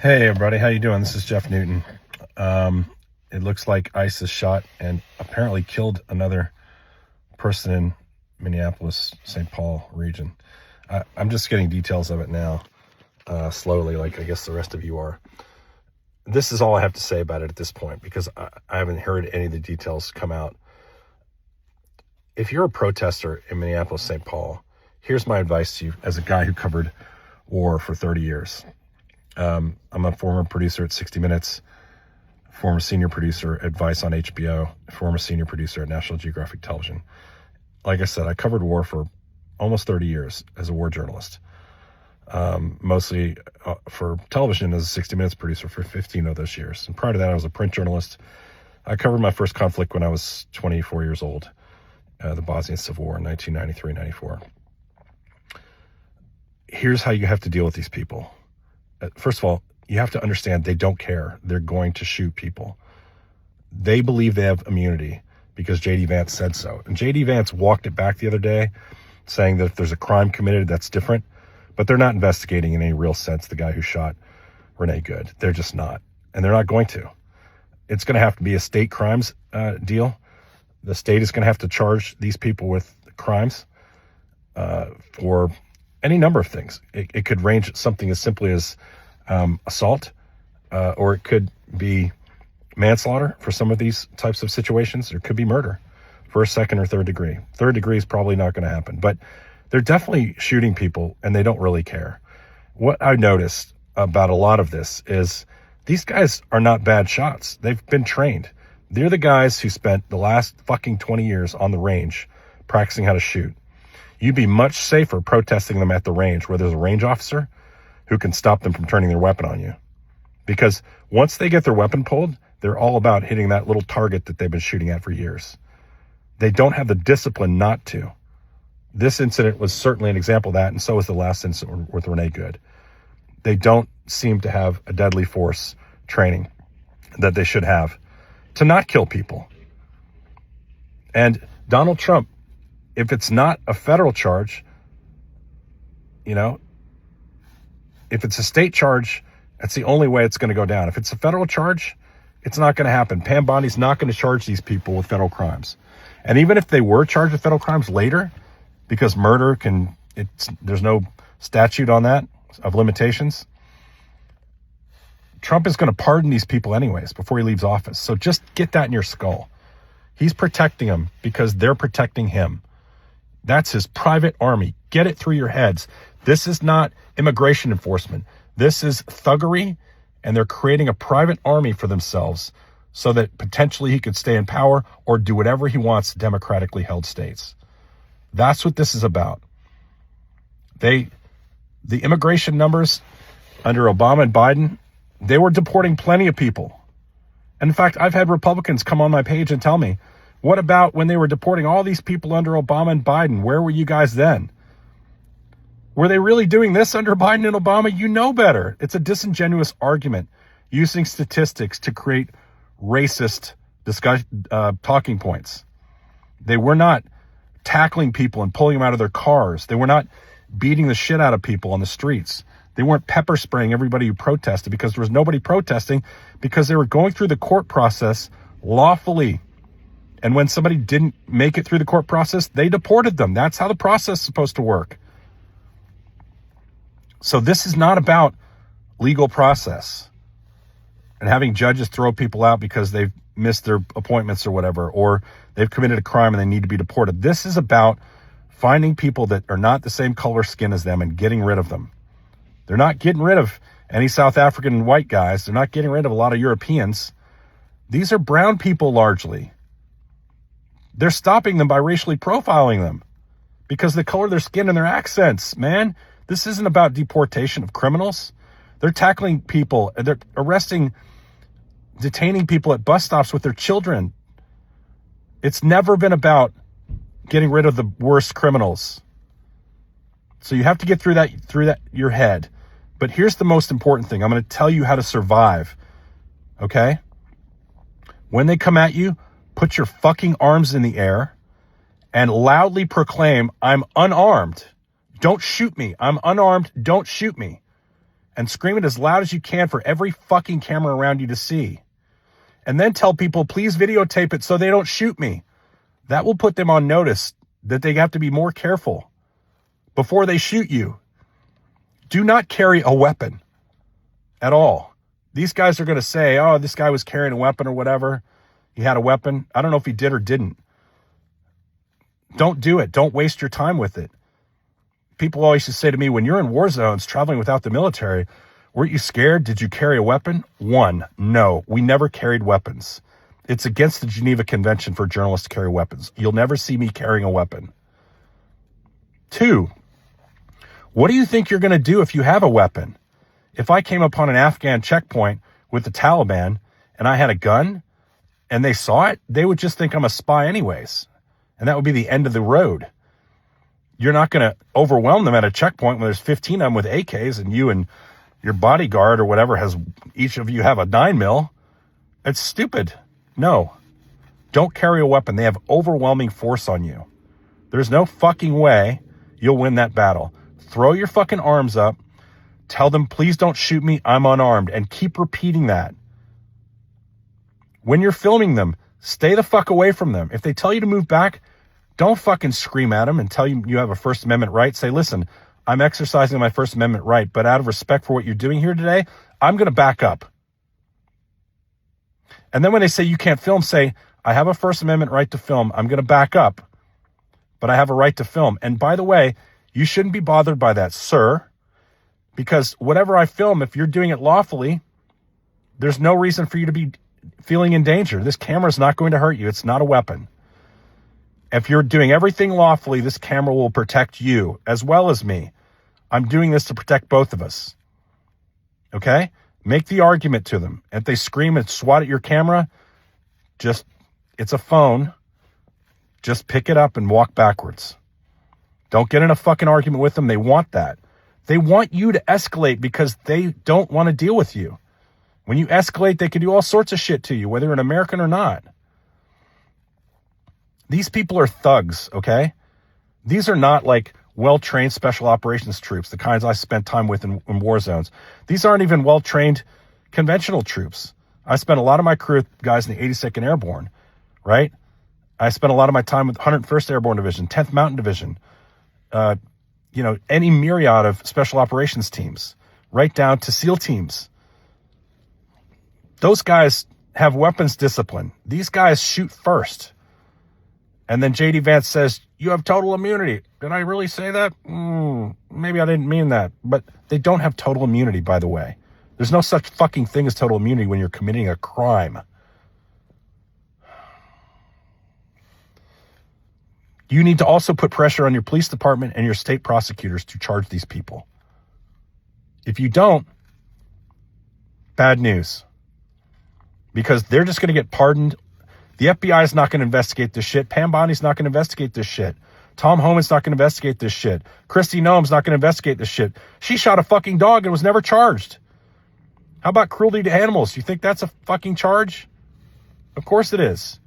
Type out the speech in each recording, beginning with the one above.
Hey everybody, how you doing? This is Jeff Newton. It looks like ISIS shot and apparently killed another person in Minneapolis, St. Paul region. I'm just getting details of it now, slowly, like I guess the rest of you are. This is all I have to say about it at this point because I haven't heard any of the details come out. If you're a protester in Minneapolis, St. Paul, here's my advice to you as a guy who covered war for 30 years. I'm a former producer at 60 Minutes, former senior producer at Vice on HBO, former senior producer at National Geographic Television. Like I said, I covered war for almost 30 years as a war journalist, mostly for television as a 60 Minutes producer for 15 of those years. And prior to that, I was a print journalist. I covered my first conflict when I was 24 years old, the Bosnian Civil War in 1993-94. Here's how you have to deal with these people. First of all, you have to understand they don't care. They're going to shoot people. They believe they have immunity because J.D. Vance said so. And J.D. Vance walked it back the other day, saying that if there's a crime committed, that's different. But they're not investigating in any real sense the guy who shot Renee Good. They're just not. And they're not going to. It's going to have to be a state crimes deal. The state is going to have to charge these people with crimes for any number of things. It could range something as simply as assault, or it could be manslaughter for some of these types of situations. There could be murder, first, second, or third degree. Third degree is probably not going to happen, but they're definitely shooting people and they don't really care. What I noticed about a lot of this is these guys are not bad shots. They've been trained. They're the guys who spent the last fucking 20 years on the range practicing how to shoot. You'd be much safer protesting them at the range where there's a range officer who can stop them from turning their weapon on you. Because once they get their weapon pulled, they're all about hitting that little target that they've been shooting at for years. They don't have the discipline not to. This incident was certainly an example of that, and so was the last incident with Renee Good. They don't seem to have a deadly force training that they should have to not kill people. And Donald Trump, if it's not a federal charge, if it's a state charge, that's the only way it's going to go down. If it's a federal charge, it's not going to happen. Pam Bondi's not going to charge these people with federal crimes. And even if they were charged with federal crimes later, because murder there's no statute on that of limitations, Trump is going to pardon these people anyways before he leaves office. So just get that in your skull. He's protecting them because they're protecting him. That's his private army. Get it through your heads. This is not immigration enforcement. This is thuggery, and they're creating a private army for themselves so that potentially he could stay in power or do whatever he wants in democratically held states. That's what this is about. The immigration numbers under Obama and Biden, they were deporting plenty of people. And in fact, I've had Republicans come on my page and tell me, what about when they were deporting all these people under Obama and Biden? Where were you guys then? Were they really doing this under Biden and Obama? You know better. It's a disingenuous argument using statistics to create racist talking points. They were not tackling people and pulling them out of their cars. They were not beating the shit out of people on the streets. They weren't pepper spraying everybody who protested because there was nobody protesting because they were going through the court process lawfully. And when somebody didn't make it through the court process, they deported them. That's how the process is supposed to work. So this is not about legal process and having judges throw people out because they've missed their appointments or whatever, or they've committed a crime and they need to be deported. This is about finding people that are not the same color skin as them and getting rid of them. They're not getting rid of any South African white guys. They're not getting rid of a lot of Europeans. These are brown people largely. They're stopping them by racially profiling them because of the color of their skin and their accents, man. This isn't about deportation of criminals. They're tackling people. They're detaining people at bus stops with their children. It's never been about getting rid of the worst criminals. So you have to get through that your head. But here's the most important thing. I'm going to tell you how to survive. Okay? When they come at you, put your fucking arms in the air and loudly proclaim, I'm unarmed. Don't shoot me. I'm unarmed. Don't shoot me. and scream it as loud as you can for every fucking camera around you to see. And then tell people, please videotape it so they don't shoot me. That will put them on notice that they have to be more careful before they shoot you. Do not carry a weapon at all. These guys are going to say, oh, this guy was carrying a weapon or whatever. He had a weapon. I don't know if he did or didn't. Don't do it. Don't waste your time with it. People always used to say to me, when you're in war zones traveling without the military, weren't you scared? Did you carry a weapon? One, no, we never carried weapons. It's against the Geneva Convention for journalists to carry weapons. You'll never see me carrying a weapon. Two, what do you think you're going to do if you have a weapon? If I came upon an Afghan checkpoint with the Taliban and I had a gun and they saw it, they would just think I'm a spy anyways. And that would be the end of the road. You're not going to overwhelm them at a checkpoint when there's 15 of them with AKs and you and your bodyguard or whatever each of you have a 9mm. It's stupid. No, don't carry a weapon. They have overwhelming force on you. There's no fucking way you'll win that battle. Throw your fucking arms up. Tell them, please don't shoot me. I'm unarmed. And keep repeating that. When you're filming them, stay the fuck away from them. If they tell you to move back, don't fucking scream at them and tell you you have a First Amendment right. Say, listen, I'm exercising my First Amendment right, but out of respect for what you're doing here today, I'm going to back up. And then when they say you can't film, say, I have a First Amendment right to film. I'm going to back up, but I have a right to film. And by the way, you shouldn't be bothered by that, sir, because whatever I film, if you're doing it lawfully, there's no reason for you to be feeling in danger. This camera is not going to hurt you. It's not a weapon. If you're doing everything lawfully, this camera will protect you as well as me. I'm doing this to protect both of us. Okay? Make the argument to them. If they scream and swat at your camera, it's a phone. Just pick it up and walk backwards. Don't get in a fucking argument with them. They want that. They want you to escalate because they don't want to deal with you. When you escalate, they can do all sorts of shit to you, whether you're an American or not. These people are thugs, okay? These are not like well-trained special operations troops, the kinds I spent time with in war zones. These aren't even well-trained conventional troops. I spent a lot of my career with guys in the 82nd Airborne, right? I spent a lot of my time with 101st Airborne Division, 10th Mountain Division, any myriad of special operations teams, right down to SEAL teams. Those guys have weapons discipline. These guys shoot first. And then J.D. Vance says, you have total immunity. Did I really say that? Maybe I didn't mean that. But they don't have total immunity, by the way. There's no such fucking thing as total immunity when you're committing a crime. You need to also put pressure on your police department and your state prosecutors to charge these people. If you don't, bad news. Because they're just going to get pardoned. The FBI is not going to investigate this shit. Pam Bondi's not going to investigate this shit. Tom Homan's not going to investigate this shit. Kristi Noem's not going to investigate this shit. She shot a fucking dog and was never charged. How about cruelty to animals? You think that's a fucking charge? Of course it is.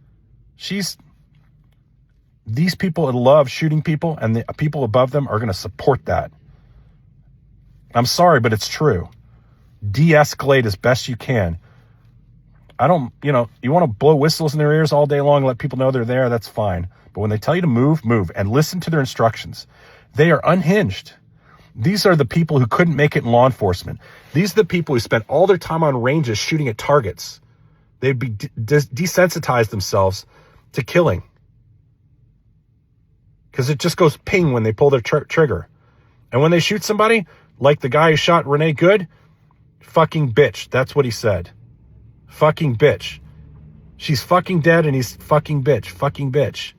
These people love shooting people, and the people above them are going to support that. I'm sorry, but it's true. De-escalate as best you can. You want to blow whistles in their ears all day long and let people know they're there, that's fine. But when they tell you to move, move, and listen to their instructions. They are unhinged. These are the people who couldn't make it in law enforcement. These are the people who spent all their time on ranges shooting at targets. They'd be desensitized themselves to killing. Because it just goes ping when they pull their trigger. And when they shoot somebody, like the guy who shot Renee Good, fucking bitch. That's what he said. Fucking bitch. She's fucking dead and he's fucking bitch. Fucking bitch.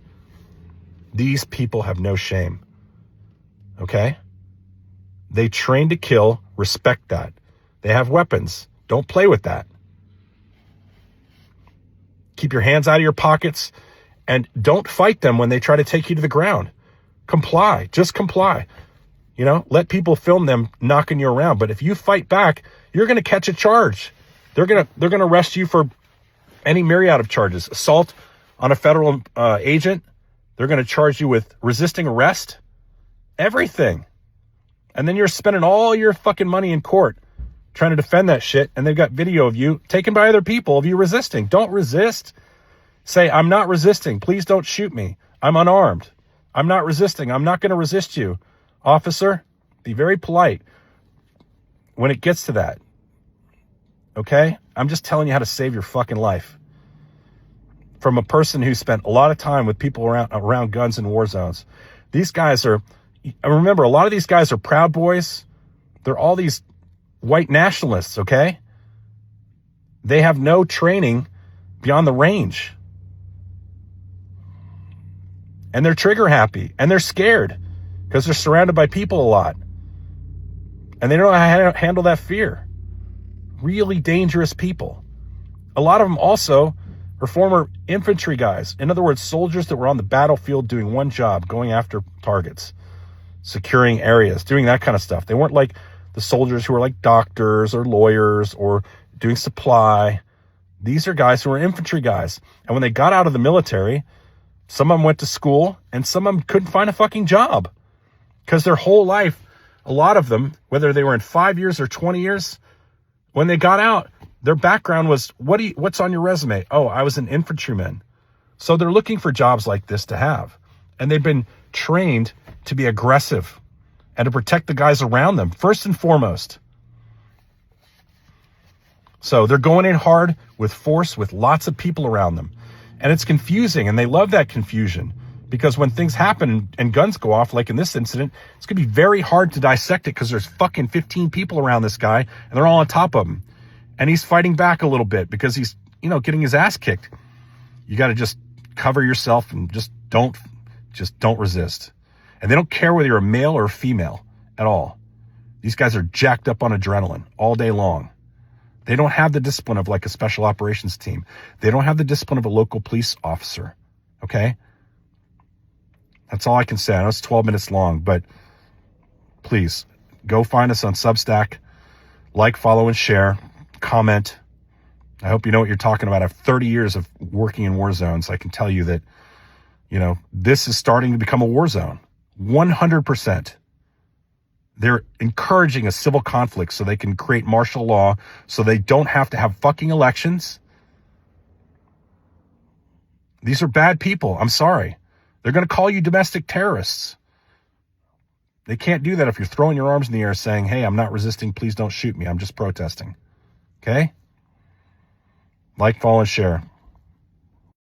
These people have no shame. Okay? They train to kill. Respect that. They have weapons. Don't play with that. Keep your hands out of your pockets and don't fight them when they try to take you to the ground. Comply. Just comply. Let people film them knocking you around. But if you fight back, you're going to catch a charge. They're going to arrest you for any myriad of charges. Assault on a federal agent. They're going to charge you with resisting arrest. Everything. And then you're spending all your fucking money in court trying to defend that shit, and they've got video of you taken by other people of you resisting. Don't resist. Say, I'm not resisting. Please don't shoot me. I'm unarmed. I'm not resisting. I'm not going to resist you. Officer, be very polite when it gets to that. Okay? I'm just telling you how to save your fucking life. From a person who spent a lot of time with people around guns in war zones. These guys are, remember, a lot of these guys are Proud Boys. They're all these white nationalists, okay? They have no training beyond the range. And they're trigger happy. And they're scared because they're surrounded by people a lot. And they don't know how to handle that fear. Really dangerous people. A lot of them also are former infantry guys. In other words, soldiers that were on the battlefield doing one job, going after targets, securing areas, doing that kind of stuff. They weren't like the soldiers who were like doctors or lawyers or doing supply. These are guys who are infantry guys. And when they got out of the military, some of them went to school and some of them couldn't find a fucking job because their whole life, a lot of them, whether they were in 5 years or 20 years, when they got out, their background was, what's on your resume? Oh, I was an infantryman. So they're looking for jobs like this to have. And they've been trained to be aggressive and to protect the guys around them, first and foremost. So they're going in hard with force, with lots of people around them. And it's confusing, and they love that confusion. Because when things happen and guns go off, like in this incident, it's going to be very hard to dissect it because there's fucking 15 people around this guy, and they're all on top of him. And he's fighting back a little bit because he's, getting his ass kicked. You got to just cover yourself and just don't resist. And they don't care whether you're a male or a female at all. These guys are jacked up on adrenaline all day long. They don't have the discipline of like a special operations team. They don't have the discipline of a local police officer. Okay? That's all I can say. I know it's 12 minutes long, but please go find us on Substack. Like, follow, and share. Comment. I hope you know what you're talking about. I have 30 years of working in war zones. I can tell you that, this is starting to become a war zone. 100%. They're encouraging a civil conflict so they can create martial law so they don't have to have fucking elections. These are bad people. I'm sorry. They're going to call you domestic terrorists. They can't do that if you're throwing your arms in the air saying, hey, I'm not resisting. Please don't shoot me. I'm just protesting. Okay? Like, follow, and share.